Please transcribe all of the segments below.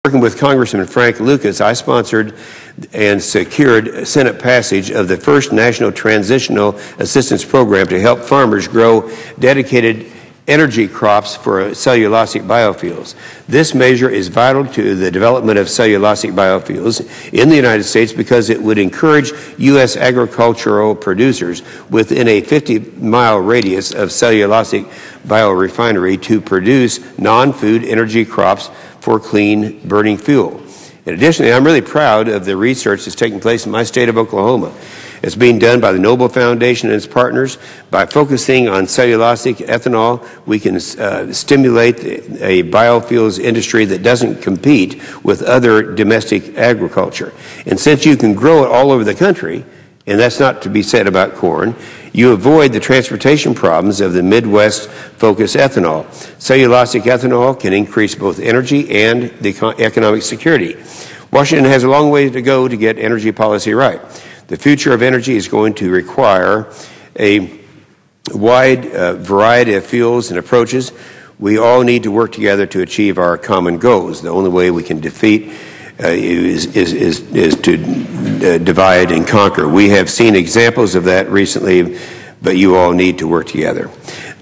Working with Congressman Frank Lucas, I sponsored and secured Senate passage of the first National Transitional Assistance Program to help farmers grow dedicated energy crops for cellulosic biofuels. This measure is vital to the development of cellulosic biofuels in the United States because it would encourage U.S. agricultural producers within a 50-mile radius of cellulosic biorefinery to produce non-food energy crops for clean burning fuel. And additionally, I'm really proud of the research that's taking place in my state of Oklahoma. It's being done by the Noble Foundation and its partners. By focusing on cellulosic ethanol, we can stimulate a biofuels industry that doesn't compete with other domestic agriculture. And since you can grow it all over the country, and that's not to be said about corn, you avoid the transportation problems of the Midwest-focused ethanol. Cellulosic ethanol can increase both energy and the economic security. Washington has a long way to go to get energy policy right. The future of energy is going to require a wide variety of fuels and approaches. We all need to work together to achieve our common goals. The only way we can defeat is to divide and conquer. We have seen examples of that recently, but you all need to work together.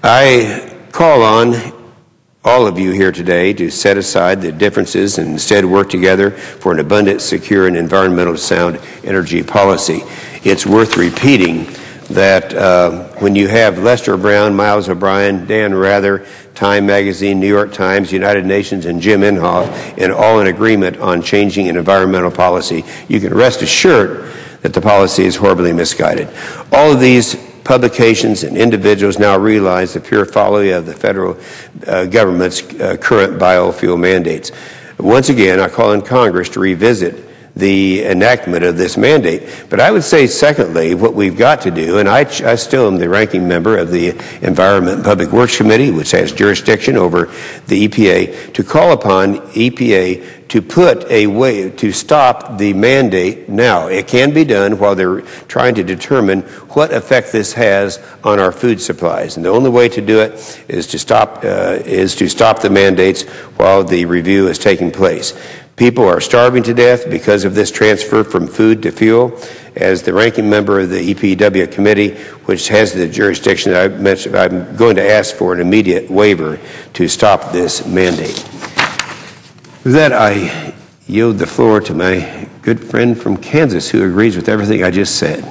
I call on all of you here today to set aside the differences and instead work together for an abundant, secure, and environmentally sound energy policy. It's worth repeating that when you have Lester Brown, Miles O'Brien, Dan Rather, Time Magazine, New York Times, United Nations, and Jim Inhofe, and all in agreement on changing an environmental policy, you can rest assured that the policy is horribly misguided. All of these publications and individuals now realize the pure folly of the federal government's current biofuel mandates. Once again, I call on Congress to revisit the enactment of this mandate. But I would say, secondly, what we've got to do, and I still am the ranking member of the Environment and Public Works Committee, which has jurisdiction over the EPA, to call upon EPA to put a way to stop the mandate now. It can be done while they're trying to determine what effect this has on our food supplies. And the only way to do it is to stop the mandates while the review is taking place. People are starving to death because of this transfer from food to fuel. As the ranking member of the EPW committee, which has the jurisdiction that I mentioned, I'm going to ask for an immediate waiver to stop this mandate. With that, I yield the floor to my good friend from Kansas who agrees with everything I just said.